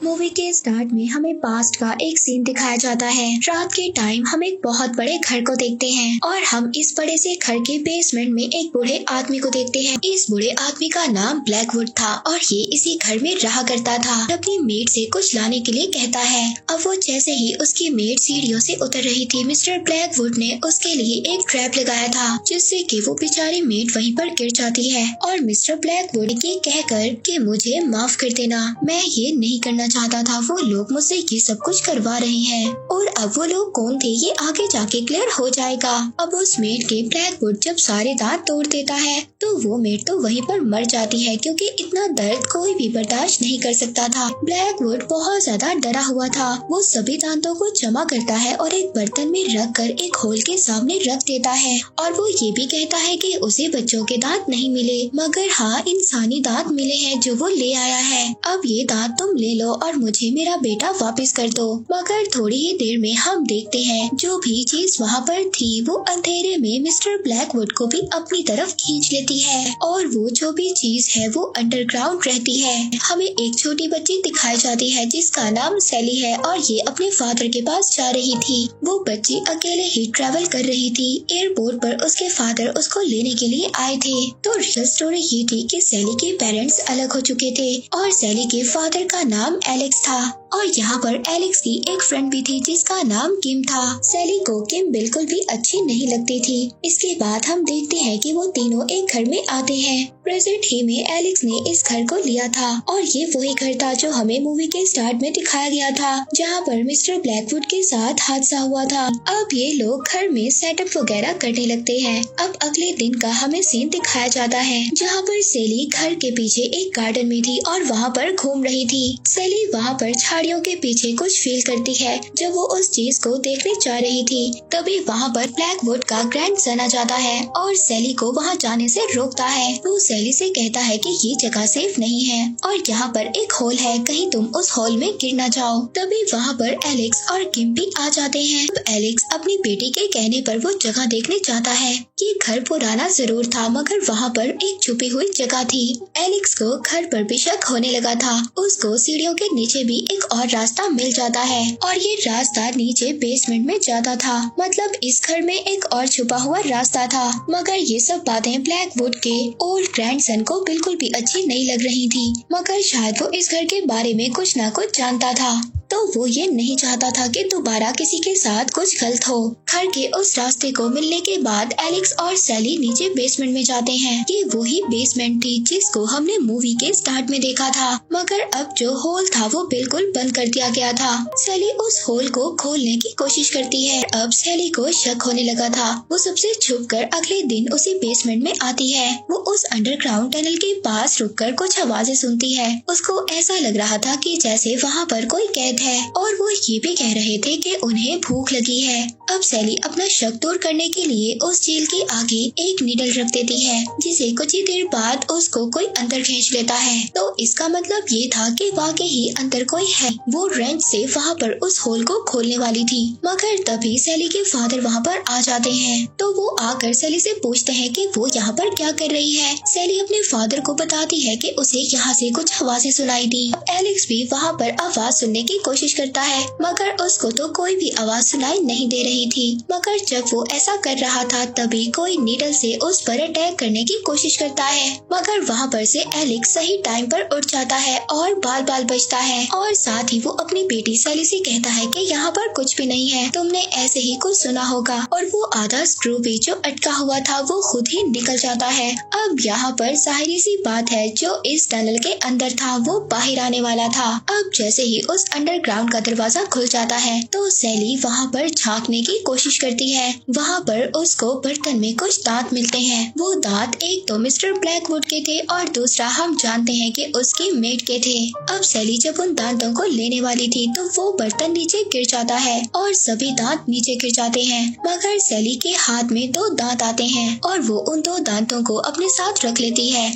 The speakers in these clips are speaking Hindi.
मूवी के स्टार्ट में हमें पास्ट का एक सीन दिखाया जाता है। रात के टाइम हम एक बहुत बड़े घर को देखते हैं और हम इस बड़े से घर के बेसमेंट में एक बूढ़े आदमी को देखते हैं। इस बूढ़े आदमी का नाम ब्लैकवुड था और ये इसी घर में रहा करता था। अपनी मेड से कुछ लाने के लिए कहता है। अब वो जैसे ही उसकी मेड सीढ़ियों से उतर रही थी, मिस्टर ब्लैकवुड ने उसके लिए एक ट्रैप लगाया था जिससे कि वो बेचारी मेड वहीं पर गिर जाती है और मिस्टर ब्लैकवुड ये कहकर कि मुझे माफ कर देना, मैं ये नहीं करना चाहता था, वो लोग मुझसे ये सब कुछ करवा रहे हैं। और अब वो लोग कौन थे ये आगे जाके क्लियर हो जाएगा। अब उस मेड के ब्लैकवुड जब सारे दांत तोड़ देता है तो वो मेड तो वहीं पर मर जाती है क्योंकि इतना दर्द कोई भी बर्दाश्त नहीं कर सकता था। ब्लैकवुड बहुत ज्यादा डरा हुआ था। वो सभी दांतों को जमा करता है और एक बर्तन में रख कर एक होल के सामने रख देता है और वो ये भी कहता है कि उसे बच्चों के दांत नहीं मिले मगर हाँ इंसानी दांत मिले हैं जो वो ले आया है। अब ये दांत तुम ले लो और मुझे मेरा बेटा वापस कर दो। मगर थोड़ी ही देर में हम देखते हैं जो भी चीज वहाँ पर थी वो अंधेरे में मिस्टर ब्लैकवुड को भी अपनी तरफ खींच लेती है और वो जो भी चीज है वो अंडरग्राउंड रहती है। हमें एक छोटी बच्ची दिखाई जाती है जिसका नाम सैली है और ये अपने फादर के पास जा रही थी। वो बच्ची अकेले ही ट्रैवल कर रही थी। एयरपोर्ट पर उसके फादर उसको लेने के लिए आए थे। तो रियल स्टोरी ये थी कि सैली के पेरेंट्स अलग हो चुके थे और सैली के फादर का नाम एलेक्स था और यहाँ पर एलेक्स की एक फ्रेंड भी थी जिसका नाम किम था। सैली को किम बिल्कुल भी अच्छी नहीं लगती थी। इसके बाद हम देखते हैं कि वो तीनों एक घर में आते हैं। प्रेजेंट ही में एलेक्स ने इस घर को लिया था और ये वही घर था जो हमें मूवी के स्टार्ट में दिखाया गया था जहाँ पर मिस्टर ब्लैकवुड के साथ हादसा हुआ था। अब ये लोग घर में सेटअप वगैरह करने लगते हैं। अब अगले दिन का हमें सीन दिखाया जाता है जहाँ पर सैली घर के पीछे एक गार्डन में थी और वहाँ पर घूम रही थी। सैली वहाँ पर झाड़ियों के पीछे कुछ फील करती है। जब वो उस चीज को देखने जा रही थी तभी वहाँ पर ब्लैकवुड का ग्रैंडसन आ जाता है और सैली को वहाँ जाने से रोकता है। वो सैली से कहता है कि ये जगह सेफ नहीं है और यहाँ पर एक होल है, कहीं तुम उस होल में गिर ना जाओ। तभी वहाँ पर एलेक्स और किम भी आ जाते हैं। अब एलेक्स अपनी बेटी के कहने पर वो जगह देखने जाता है। ये घर पुराना जरूर था मगर वहाँ पर एक छुपी हुई जगह थी। एलेक्स को घर पर भी शक होने लगा था। उसको सीढ़ियों के नीचे भी एक और रास्ता मिल जाता है और ये रास्ता नीचे बेसमेंट में जाता था। मतलब इस घर में एक और छुपा हुआ रास्ता था। मगर ये सब बातें ब्लैकवुड के ओल्ड ग्रैंडसन को बिल्कुल भी अच्छी नहीं लग रही थी। मगर शायद वो इस घर के बारे में कुछ ना कुछ जानता था तो वो ये नहीं चाहता था कि दोबारा किसी के साथ कुछ गलत हो। घर के उस रास्ते को मिलने के बाद एलेक्स और सैली नीचे बेसमेंट में जाते हैं। ये वही बेसमेंट थी जिसको हमने मूवी के स्टार्ट में देखा था मगर अब जो होल था वो बिल्कुल बंद कर दिया गया था। सैली उस होल को खोलने की कोशिश करती है। अब सैली को शक होने लगा था। वो सबसे छुप कर अगले दिन उसी बेसमेंट में आती है। वो उस अंडरग्राउंड टनल के पास रुककर कुछ आवाजें सुनती है। उसको ऐसा लग रहा था कि जैसे वहाँ पर कोई कैद है और वो ये भी कह रहे थे कि उन्हें भूख लगी है। अब सैली अपना शक दूर करने के लिए उस झील के आगे एक नीडल रख देती है जिसे कुछ ही देर बाद उसको कोई अंदर खींच लेता है। तो इसका मतलब ये था कि वाकई ही अंदर कोई है। वो रेंच से वहाँ पर उस होल को खोलने वाली थी मगर तभी सैली के फादर वहाँ पर आ जाते हैं। तो वो आकर सैली से पूछते हैं कि वो यहाँ पर क्या कर रही है। सैली अपने फादर को बताती है कि उसे यहाँ से कुछ आवाजें सुनाई दी। एलेक्स भी वहाँ पर आवाज सुनने की कोशिश करता है मगर उसको तो कोई भी आवाज सुनाई नहीं दे रही थी। मगर जब वो ऐसा कर रहा था तभी कोई नीडल से उस पर अटैक करने की कोशिश करता है मगर वहाँ पर से एलेक्स सही टाइम पर उठ जाता है और बाल बाल बचता है और साथ ही वो अपनी बेटी सैली से कहता है कि यहाँ पर कुछ भी नहीं है, तुमने ऐसे ही कुछ सुना होगा। और वो आधा स्क्रू भी जो अटका हुआ था वो खुद ही निकल जाता है। अब यहाँ पर जाहिर सी बात है जो इस टनल के अंदर था वो बाहर आने वाला था। अब जैसे ही उस अंडरग्राउंड का दरवाजा खुल जाता है तो सैली वहाँ पर झांकने की कोशिश करती है। वहाँ पर उसको बर्तन में कुछ दांत मिलते हैं। वो दांत एक तो मिस्टर ब्लैकवुड के थे और दूसरा हम जानते हैं कि उसकी मेड के थे। अब सैली जब उन दांतों को लेने वाली थी तो वो बर्तन नीचे गिर जाता है और सभी दांत नीचे गिर जाते हैं मगर सैली के हाथ में 2 दांत आते हैं और वो उन 2 दांतों को अपने साथ रख लेती है।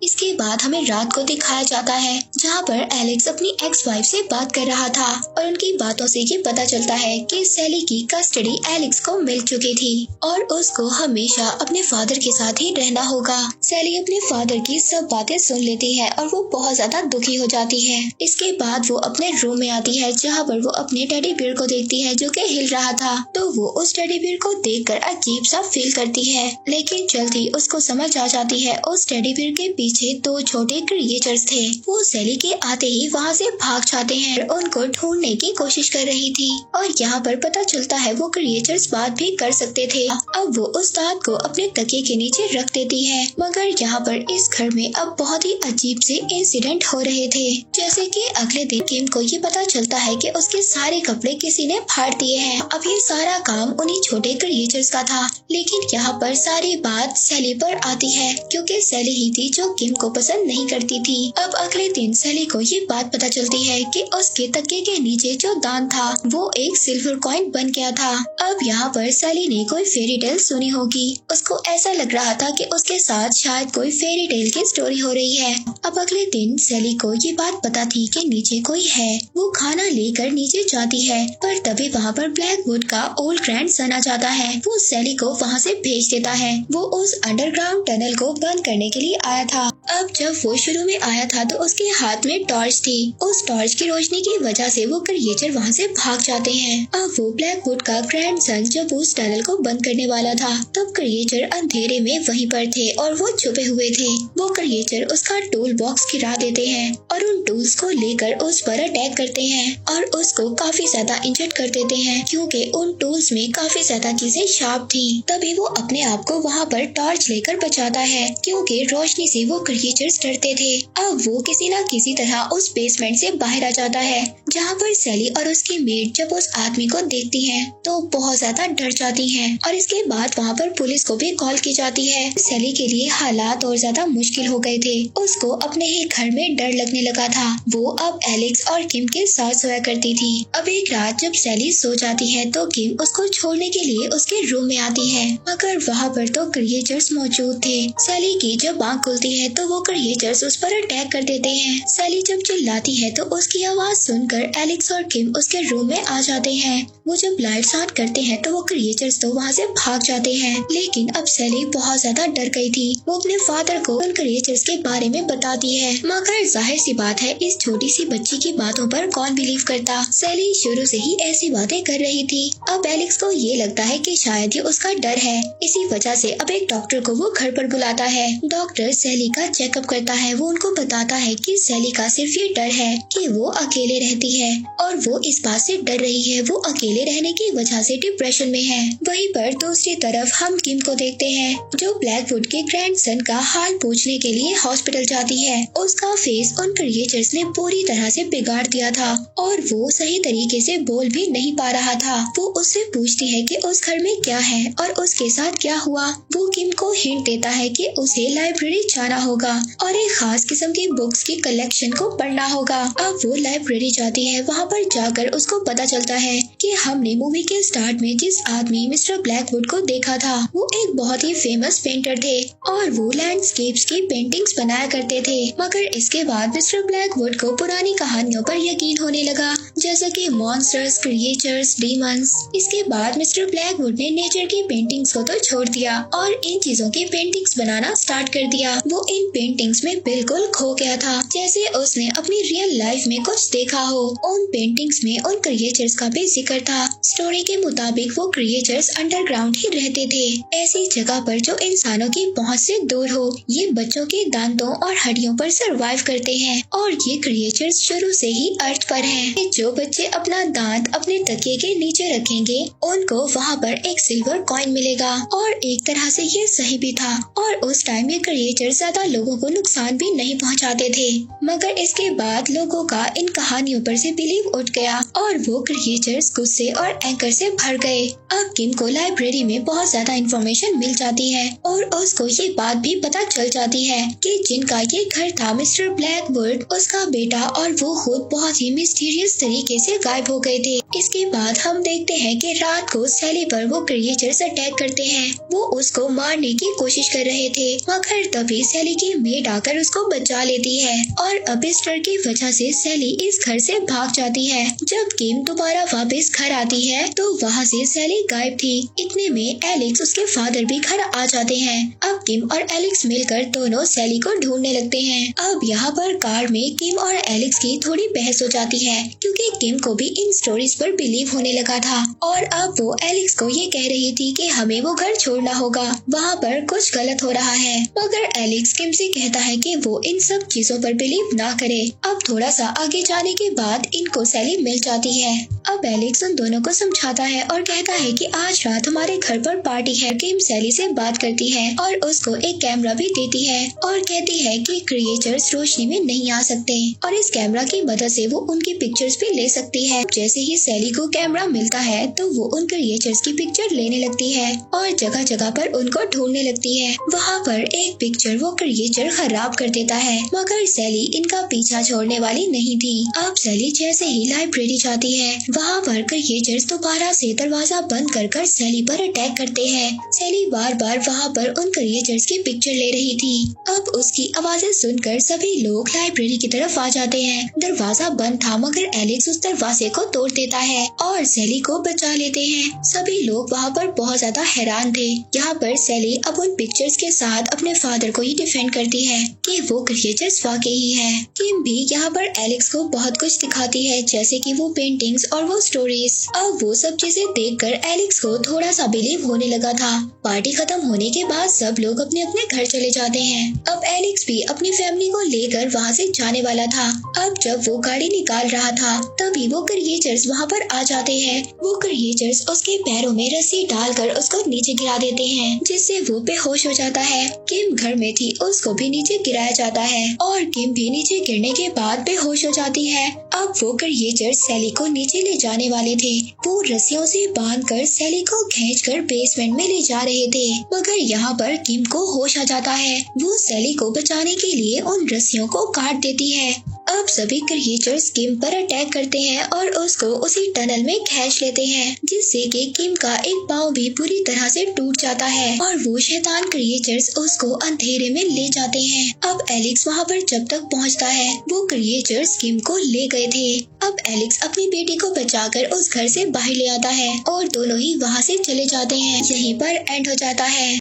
इसके बाद हमें रात को दिखाया जाता है जहाँ पर एलेक्स अपनी एक्स वाइफ से बात कर रहा था और उनकी बातों से ये पता चलता है कि सैली की कस्टडी एलेक्स को मिल चुकी थी और उसको हमेशा अपने फादर के साथ ही रहना होगा। सैली अपने फादर की सब बातें सुन लेती है और वो बहुत ज्यादा दुखी हो जाती है। इसके बाद वो अपने रूम में आती है जहाँ पर वो अपने टेडी बियर को देखती है जो कि हिल रहा था। तो वो उस टेडी बियर को देखकर अजीब सा फील करती है, लेकिन जल्दी उसको समझ आ जाती है उस टेडी बियर के पीछे 2 छोटे क्रिएचर्स थे। वो सैली के आते ही वहाँ से भाग जाते हैं और उनको ढूंढने की कोशिश कर रही थी और यहाँ पर पता चलता है वो क्रिएचर्स बात भी कर सकते थे। अब वो उस दांत को अपने तकिए के नीचे रख देती है, मगर यहाँ पर इस घर में अब बहुत ही अजीब से इंसिडेंट हो रहे थे। जैसे कि अगले दिन किम को ये पता चलता है कि उसके सारे कपड़े किसी ने फाड़ दिए हैं। अब ये सारा काम उन्हीं छोटे क्रिएचर्स का था, लेकिन यहाँ पर सारी बात सैली पर आती है क्योंकि सैली ही थी जो किम को पसंद नहीं करती थी। अब अगले दिन सैली को ये बात पता चलती है कि उसके तकिए के नीचे जो दांत था वो एक सिल्वर कॉइन बन गया था। अब यहाँ पर सैली ने कोई फेरी टेल सुनी होगी, उसको ऐसा लग रहा था कि उसके साथ शायद कोई फेरी टेल की स्टोरी हो रही है। अब अगले दिन सैली को ये बात पता थी कि नीचे कोई है। वो खाना लेकर नीचे जाती है पर तभी वहाँ पर ब्लैकवुड का ओल्ड ग्रैंडसन आ जाता है। वो सैली को वहाँ से भेज देता है। वो उस अंडरग्राउंड टनल को बंद करने के लिए आया था। अब जब वो शुरू में आया था तो उसके हाथ में टॉर्च थी। उस टॉर्च की रोशनी की वजह से वो क्रिएचर वहाँ से भाग जाते हैं। अब वो ब्लैकवुड का ग्रैंडसन जब उस टनल को बंद करने वाला था तब क्रिएचर अंधेरे में वहीं पर थे और वो छुपे हुए थे। वो क्रिएचर उसका टूल बॉक्स गिरा देते हैं और उन टूल्स को लेकर उस पर अटैक करते हैं और उसको काफी ज्यादा इंजर्ड कर देते हैं क्योंकि उन टूल्स में काफी ज्यादा चीजें शार्प थी। तभी वो अपने आप को वहाँ पर टॉर्च लेकर बचाता है क्योंकि रोशनी से वो क्रिएचर्स डरते थे। अब वो किसी न किसी तरह उस बेसमेंट से बाहर आ जाता है जहाँ पर सैली और उसकी मेड जब उस आदमी को देखती हैं तो बहुत ज्यादा डर जाती हैं और इसके बाद वहाँ पर पुलिस को भी कॉल की जाती है। सैली के लिए हालात और ज्यादा मुश्किल हो गए थे। उसको अपने ही घर में डर लगने लगा था। वो अब एलेक्स और किम के साथ सोया करती थी। अब एक रात जब सैली सो जाती है तो किम उसको छोड़ने के लिए उसके रूम में आती है, मगर वहाँ पर तो क्रिएचर्स मौजूद थे। सैली की जब आँख खुलती है तो वो क्रिएचर्स उस पर अटैक कर देते हैं। सैली जब चिल्लाती है तो उसकी आवाज सुनकर एलेक्स और किम उसके रूम में आ जाते हैं। वो जब लाइट्स ऑन करते हैं तो वो क्रिएचर्स तो वहाँ से भाग जाते हैं, लेकिन अब सैली बहुत ज्यादा डर गई थी। वो अपने फादर को उन क्रिएचर्स के बारे में बताती है, मगर जाहिर सी बात है इस छोटी सी बच्ची की बातों पर कौन बिलीव करता। सैली शुरू से ही ऐसी बातें कर रही थी। अब एलेक्स को ये लगता है कि शायद ये उसका डर है, इसी वजह से अब एक डॉक्टर को वो घर पर बुलाता है। डॉक्टर सैली का चेकअप करता है। वो उनको बताता है कि सैली का सिर्फ ये डर है कि वो अकेले रहती है और वो इस बात से डर रही है, वो अकेले रहने की वजह से डिप्रेशन में है। वहीं पर दूसरी तरफ हम किम को देखते हैं जो ब्लैकवुड के ग्रैंडसन का हाल पूछने के लिए हॉस्पिटल जाती है। उसका फेस उन क्रिएचर्स ने पूरी तरह से बिगाड़ दिया था और वो सही तरीके से बोल भी नहीं पा रहा था। वो उससे पूछती है कि उस घर में क्या है और उसके साथ क्या हुआ। वो किम को हिंट देता है कि उसे लाइब्रेरी जाना होगा और एक खास किस्म की बुक्स की कलेक्शन को पढ़ना होगा। अब वो लाइब्रेरी जाती है। वहाँ पर जाकर उसको पता चलता है कि हमने मूवी के स्टार्ट में जिस आदमी मिस्टर ब्लैकवुड को देखा था वो एक बहुत ही फेमस पेंटर थे और वो लैंडस्केप्स की पेंटिंग्स बनाया करते थे। मगर इसके बाद मिस्टर ब्लैकवुड को पुरानी कहानियों पर यकीन होने लगा, जैसे कि मॉन्स्टर्स, क्रिएचर्स, डीमंस। इसके बाद मिस्टर ब्लैकवुड ने नेचर की पेंटिंग्स को तो छोड़ दिया और इन चीजों की पेंटिंग्स बनाना स्टार्ट कर दिया। वो इन पेंटिंग्स में बिल्कुल खो गया था, जैसे उसने अपनी रियल लाइफ में कुछ देखा हो। उन पेंटिंग्स में उन क्रिएचर्स का भी जिक्र था। स्टोरी के मुताबिक वो क्रिएचर्स अंडरग्राउंड ही रहते थे, ऐसी जगह पर जो इंसानों की पहुंच से दूर हो। ये बच्चों के दांतों और हड्डियों पर सरवाइव करते हैं और ये क्रिएचर्स शुरू से ही अर्थ पर हैं। जो बच्चे अपना दांत अपने तकिए के नीचे रखेंगे उनको वहाँ पर एक सिल्वर कॉइन मिलेगा और एक तरह से ये सही भी था। और उस टाइम ये क्रिएचर्स ज्यादा लोगों को नुकसान भी नहीं पहुँचाते थे, मगर इसके बाद लोगों का इन कहानियों पर से बिलीव उठ गया और वो क्रिएचर्स गुस्से और एंकर से भर गए। अब किम को लाइब्रेरी में बहुत ज्यादा इंफॉर्मेशन मिल जाती है और उसको ये बात भी पता चल जाती है कि जिनका ये घर था मिस्टर ब्लैकवुड, उसका बेटा और वो खुद बहुत ही मिस्टीरियस तरीके से गायब हो गए थे। इसके बाद हम देखते हैं कि रात को सैली पर वो क्रिएचर्स अटैक करते हैं। वो उसको मारने की कोशिश कर रहे थे, मगर तभी सैली की मेड आकर उसको बचा लेती है और अब इस डर की वजह से सैली इस घर से भाग जाती है। जब किम दोबारा वापस घर आती है तो वहाँ से सैली गायब थी। इतने में एलेक्स उसके फादर भी घर आ जाते हैं। अब किम और एलेक्स मिलकर दोनों सैली को ढूंढने लगते हैं। अब यहाँ पर कार में किम और एलेक्स की थोड़ी बहस हो जाती है क्योंकि किम को भी इन स्टोरीज पर बिलीव होने लगा था और अब वो एलेक्स को ये कह रही थी कि हमें वो घर छोड़ना होगा, वहाँ पर कुछ गलत हो रहा है। मगर एलेक्स किम से कहता है कि वो इन सब चीजों पर बिलीव ना करे। अब थोड़ा सा आगे जाने के बाद इनको सैली मिल जाती है। अब एलेक्स उन दोनों को समझाता है और कहता है कि आज रात हमारे घर पर पार्टी है। किम सैली से बात करती है और उसको एक कैमरा भी देती है और कहती है कि क्रिएचर्स रोशनी में नहीं आ सकते और इस कैमरा की मदद से वो उनकी पिक्चर्स भी ले सकती है। जैसे ही सैली को कैमरा मिलता है तो वो उन क्रिएचर्स की पिक्चर लेने लगती है और जगह जगह पर उनको ढूंढने लगती है। वहाँ पर एक पिक्चर वो क्रिएचर खराब कर देता है, मगर सैली इनका पीछा छोड़ने वाली नहीं थी। अब सैली जैसे ही लाइब्रेरी जाती है, वहाँ पर क्रिएचर्स दोबारा से दरवाजा बंद कर सैली पर अटैक करते हैं। सैली बार बार वहाँ पर उन क्रिएचर्स की पिक्चर ले रही थी। अब उसकी आवाजें सुनकर सभी लोग लाइब्रेरी की तरफ आ जाते हैं। दरवाजा बंद था मगर एलेक्स उस दरवाजे को तोड़ देता है और सैली को बचा लेते हैं। सभी लोग वहाँ पर बहुत ज्यादा हैरान थे। यहाँ पर सैली अब उन पिक्चर्स के साथ अपने फादर को ही डिफेंड करती है कि वो क्रिएचर्स वाकई ही है। किम भी यहाँ पर एलेक्स को बहुत कुछ दिखाती है, जैसे कि वो पेंटिंग्स और वो स्टोरीज। अब वो सब चीजें देखकर एलेक्स को थोड़ा सा बिलीव होने लगा था। पार्टी खत्म होने के बाद सब लोग अपने अपने घर चले जाते हैं। अब एलेक्स भी अपनी फैमिली को लेकर वहाँ से जाने वाला था। अब जब वो गाड़ी निकाल रहा था तभी वो क्रिएचर्स वहाँ पर आ जाते हैं। वो क्रिएचर्स उसके पैरों में रस्सी डालकर उसको नीचे गिरा देते हैं, जिससे वो बेहोश हो जाता है। किम घर में थी, उसको भी नीचे गिराया जाता है और किम भी नीचे गिरने के बाद बेहोश हो जाती है। अब वो क्रिएचर्स सैली को नीचे ले जाने वाले थे। वो रस्सियों से बांधकर सैली को खींचकर बेसमेंट में ले जा रहे थे, मगर यहाँ पर किम को होश आ जाता है। वो सैली को बचाने के लिए उन रस्सियों को काट देती है। अब सभी क्रिएचर्स किम पर अटैक करते हैं और उसको उसी टनल में खींच लेते हैं, जिससे कि किम का एक पाँव भी पूरी तरह से टूट जाता है और वो शैतान क्रिएचर्स उसको अंधेरे में ले जाते हैं। अब एलेक्स वहाँ पर जब तक पहुँचता है, वो क्रिएचर्स किम को ले गए थे। अब एलेक्स अपनी बेटी को बचाकर उस घर से बाहर ले आता है और दोनों ही वहाँ से चले जाते हैं। यहीं पर एंड हो जाता है।